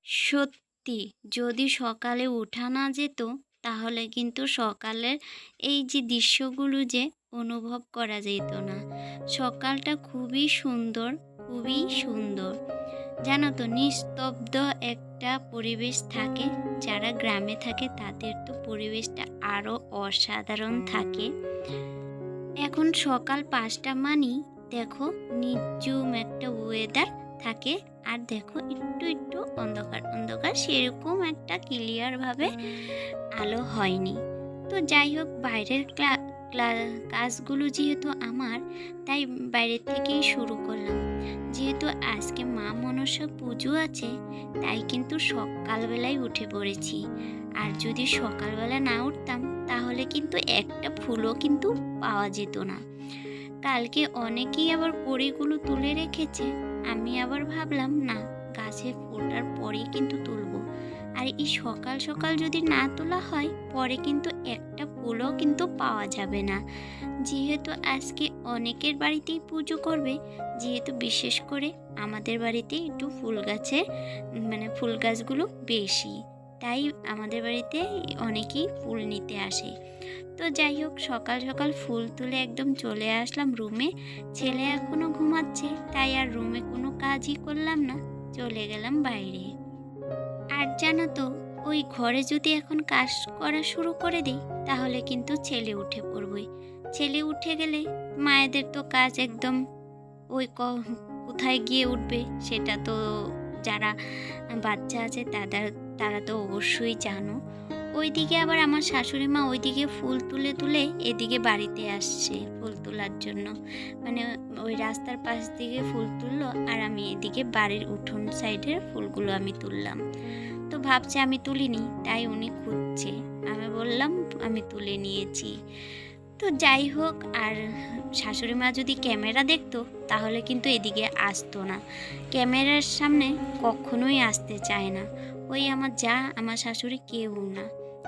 সত্যি যদি সকালে ওঠা না যেত তাহলে কিন্তু সকালের এই যে দৃশ্যগুলো যে অনুভব করা যেত না। সকালটা খুবই সুন্দর, খুবই সুন্দর। জানো তো নিস্তব্ধ একটা পরিবেশ থাকে। যারা গ্রামে থাকে তাদের তো পরিবেশটা আরো অসাধারণ থাকে। এখন সকাল ৫টা মানেই দেখো নিঝুম একটা ওয়েদার থাকে। আর দেখো একটু একটু অন্ধকার অন্ধকার, সেরকম একটা ক্লিয়ারভাবে আলো হয়নি। তো যাই হোক, বাইরের কাজগুলো যেহেতু আমার, তাই বাইরের থেকেই শুরু করলাম। যেহেতু আজকে মা মনসা পুজো আছে, তাই কিন্তু সকালবেলায় উঠে পড়েছি। আর যদি সকালবেলা না উঠতাম তাহলে কিন্তু একটা ফুলও কিন্তু পাওয়া যেত না। কালকে অনেকেই আবার কড়িগুলো তুলে রেখেছে, আমি আবার ভাবলাম না, গাছে ফোটার পরেই কিন্তু তুলবো। আর এই সকাল সকাল যদি না তোলা হয় পরে কিন্তু একটা ফুলও কিন্তু পাওয়া যাবে না। যেহেতু আজকে অনেকের বাড়িতেই পুজো করবে, যেহেতু বিশেষ করে আমাদের বাড়িতে একটু ফুল গাছের ফুল গাছগুলো বেশি, তাই আমাদের বাড়িতে অনেকেই ফুল নিতে আসে। তো যাই হোক, সকাল সকাল ফুল তুলে একদম চলে আসলাম রুমে। ছেলে এখনো ঘুমাচ্ছে, তাই আর রুমে কোনো কাজই করলাম না, চলে গেলাম বাইরে। আর জানো তো, ওই ঘরে যদি এখন কাজ করা শুরু করে দিই তাহলে কিন্তু ছেলে উঠে পড়বই। ছেলে উঠে গেলে মায়েদের তো কাজ একদম ওই কোথায় গিয়ে উঠবে সেটা তো, যারা বাচ্চা আছে তারা তো অবশ্যই জানো। ওইদিকে আবার আমার শাশুড়ি মা ওইদিকে ফুল তুলে তুলে এদিকে বাড়িতে আসছে ফুল তোলার জন্য। মানে ওই রাস্তার পাশ দিকে ফুল তুললো আর আমি এদিকে বাড়ির উঠোন সাইডের ফুলগুলো আমি তুললাম। তো ভাবছে আমি তুলিনি, তাই উনি খুঁজছে। আমি বললাম আমি তুলে নিয়েছি। তো যাই হোক, আর শাশুড়ি মা যদি ক্যামেরা দেখতো তাহলে কিন্তু এদিকে আসতো না। ক্যামেরার সামনে কখনোই আসতে চায় না। ওই আমার যা, আমার শাশুড়ি, কেউ না,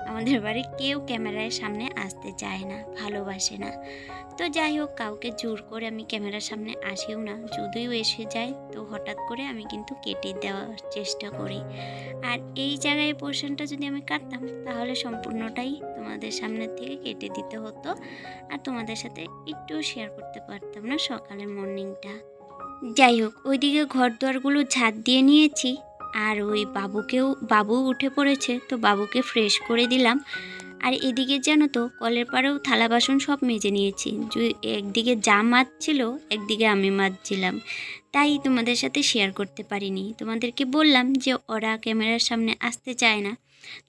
আমাদের বাড়ির কেউ ক্যামেরার সামনে আসতে চায় না, ভালোবাসে না। তো যাই হোক, কাউকে জোর করে আমি ক্যামেরার সামনে আসিও না। যদিও এসে যায় তো হঠাৎ করে আমি কিন্তু কেটে দেওয়ার চেষ্টা করি। আর এই জায়গায় পোর্শনটা যদি আমি কাটতাম তাহলে সম্পূর্ণটাই তোমাদের সামনের থেকে কেটে দিতে হতো, আর তোমাদের সাথে একটু শেয়ার করতে পারতাম না সকালের মর্নিংটা। যাই হোক, ওইদিকে ঘর দুয়ারগুলো ঝাঁট দিয়ে নিয়েছি। আর ওই বাবু উঠে পড়েছে, তো বাবুকে ফ্রেশ করে দিলাম। আর এদিকে জানো তো, কলের পাড়েও থালা বাসন সব মেজে নিয়েছি। একদিকে যা মাজছিল, একদিকে আমি মাজছিলাম, তাই তোমাদের সাথে শেয়ার করতে পারিনি। তোমাদেরকে বললাম যে ওরা ক্যামেরার সামনে আসতে চায় না,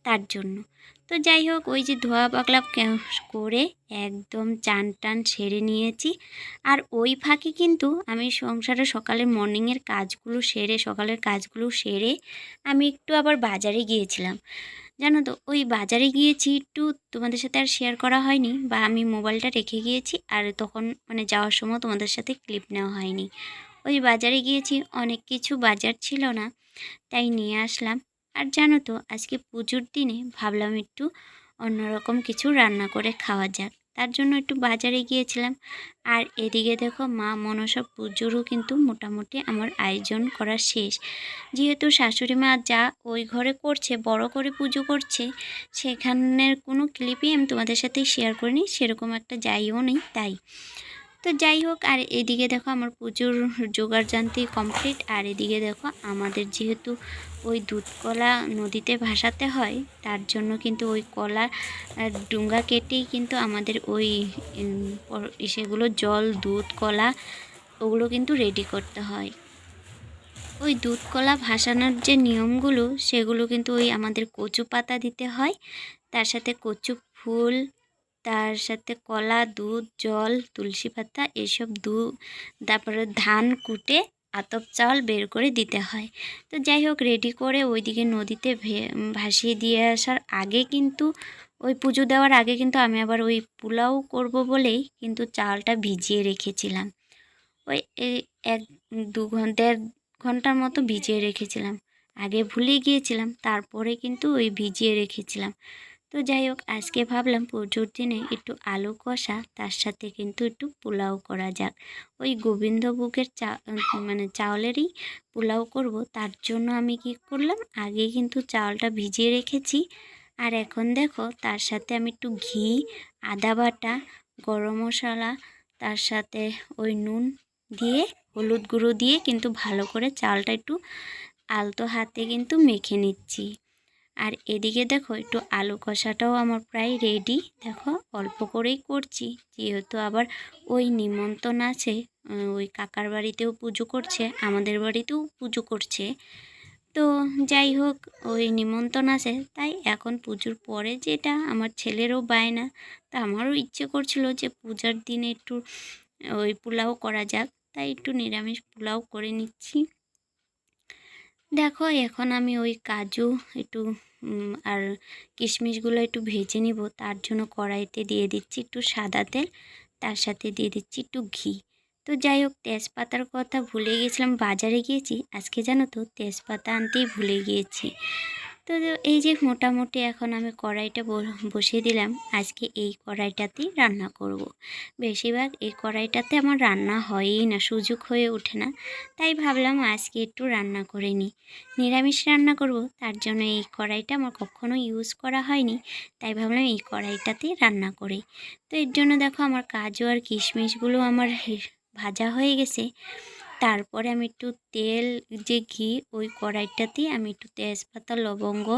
তার জন্য। তো যাই হোক, ওই যে ধোয়া পাকলা করে একদম চান টান সেরে নিয়েছি। আর ওই ফাঁকে কিন্তু আমি সংসারে সকালের মর্নিংয়ের কাজগুলো সেরে, সকালের কাজগুলো সেরে আমি একটু আবার বাজারে গিয়েছিলাম। জানো তো, ওই বাজারে গিয়েছি একটু, তোমাদের সাথে আর শেয়ার করা হয়নি, বা আমি মোবাইলটা রেখে গিয়েছি আর তখন যাওয়ার সময় তোমাদের সাথে ক্লিপ নেওয়া হয়নি। ওই বাজারে গিয়েছি, অনেক কিছু বাজার ছিল না, তাই নিয়ে আসলাম। আর জানো তো, আজকে পুজোর দিনে ভাবলাম একটু অন্যরকম কিছু রান্না করে খাওয়া যাক, তার জন্য একটু বাজারে গিয়েছিলাম। আর এদিকে দেখো, মা মনসা পুজোরও কিন্তু মোটামুটি আমার আয়োজন করা শেষ। যেহেতু শাশুড়ি মা যা ওই ঘরে করছে, বড় করে পুজো করছে, সেখানের কোনো ক্লিপই আমি তোমাদের সাথে শেয়ার করিনি, সেরকম একটা যাইও নেই তাই। তো যাই হোক, আর এদিকে দেখো আমার পুজোর জোগাড়যন্ত্র কমপ্লিট। আর এদিকে দেখো, আমাদের যেহেতু ওই দুধ কলা নদীতে ভাসাতে হয়, তার জন্য কিন্তু ওই কলা ডুঙ্গা কেটেই কিন্তু আমাদের ওই সেগুলো জল, দুধ, কলা ওগুলো কিন্তু রেডি করতে হয়। ওই দুধ কলা ভাসানোর যে নিয়মগুলো, সেগুলো কিন্তু ওই আমাদের কচু পাতা দিতে হয়, তার সাথে কচু ফুল, তার সাথে কলা, দুধ, জল, তুলসী পাতা, এসব তারপরে ধান কুটে আতপ চাল বের করে দিতে হয়। তো যাই হোক, রেডি করে ওইদিকে নদীতে ভাসিয়ে দিয়ে আসার আগে কিন্তু, ওই পুজো দেওয়ার আগে কিন্তু আমি আবার ওই পোলাও করব বলেই কিন্তু চালটা ভিজিয়ে রেখেছিলাম। ওই 1-2 ঘন্টার মতো ভিজিয়ে রেখেছিলাম। আগে ভুলে গিয়েছিলাম, তারপরে কিন্তু ওই ভিজিয়ে রেখেছিলাম। তো যাই হোক, আজকে ভাবলাম পুজোর দিনে একটু আলু কষা, তার সাথে কিন্তু একটু পোলাও করা যাক। ওই গোবিন্দভোগের মানে চাউলেরই পোলাও করব। তার জন্য আমি কি করলাম, আগে কিন্তু চাউলটা ভিজিয়ে রেখেছি। আর এখন দেখো, তার সাথে আমি একটু ঘি, আদা বাটা, গরম মশলা, তার সাথে ওই নুন দিয়ে, হলুদ গুঁড়ো দিয়ে কিন্তু ভালো করে চালটা একটু আলতো হাতে কিন্তু মেখে নিচ্ছি। আর এদিকে দেখো, একটু আলু কষাটাও আমার প্রায় রেডি। দেখো, অল্প করেই করছি, যেহেতু আবার ওই নিমন্ত্রণ আছে। ওই কাকার বাড়িতেও পুজো করছে, আমাদের বাড়িতেও পুজো করছে। তো যাই হোক, ওই নিমন্ত্রণ আছে, তাই এখন পুজোর পরে যেটা আমার ছেলেরও বায়না, তা আমারও ইচ্ছে করছিল যে পূজার দিনে একটু ওই পোলাও করা যাক, তাই একটু নিরামিষ পোলাও করে নিচ্ছি। দেখো, এখন আমি ওই কাজু একটু আর কিশমিশগুলো একটু ভেজে নিব। তার জন্য কড়াইতে দিয়ে দিচ্ছি একটু সাদা তেল, তার সাথে দিয়ে দিচ্ছি একটু ঘি। তো যাই হোক, তেজপাতার কথা ভুলে গিয়েছিলাম, বাজারে গিয়েছি আজকে, জানো তো, তেজপাতা আনতেই ভুলে গিয়েছি। তো এই যে মোটামুটি এখন আমি কড়াইটা বসিয়ে দিলাম। আজকে এই কড়াইটাতেই রান্না করব। বেশিরভাগ এই কড়াইটাতে আমার রান্না হয়ই না, সুযোগ হয়ে ওঠে না। তাই ভাবলাম আজকে একটু রান্না করে নিই, নিরামিষ রান্না করব। তার জন্য এই কড়াইটা আমার কখনো ইউজ করা হয়নি, তাই ভাবলাম এই কড়াইটাতেই রান্না করি। তো এর জন্য দেখো, আমার কাজু আর কিশমিশগুলো আমার ভাজা হয়ে গেছে। তারপরে আমি একটু তেল, যে ঘি, ওই কড়াইটাতেই আমি একটু তেজপাতা, লবঙ্গ,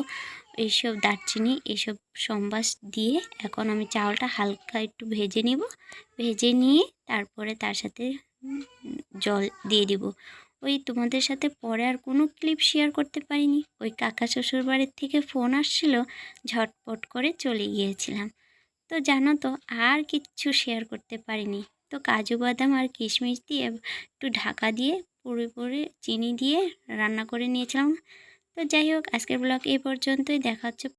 এইসব দারচিনি, এইসব সম্বাস দিয়ে এখন আমি চাউলটা হালকা একটু ভেজে নিব। ভেজে নিয়ে তারপরে তার সাথে জল দিয়ে দিব। ওই তোমাদের সাথে পরে আর কোনো ক্লিপ শেয়ার করতে পারিনি, ওই কাকা শ্বশুর বাড়ির থেকে ফোন আসছিল, ঝটপট করে চলে গিয়েছিলাম। তো জানো তো, আর কিচ্ছু শেয়ার করতে পারিনি। তো কাজু বাদাম আর কিশমিশ দিয়ে একটু ঢাকা দিয়ে পুরোপুরি চিনি দিয়ে রান্না করে নিয়েছিলাম। তো যাই হোক, আজকের ব্লগ এই পর্যন্তই, দেখা হচ্ছে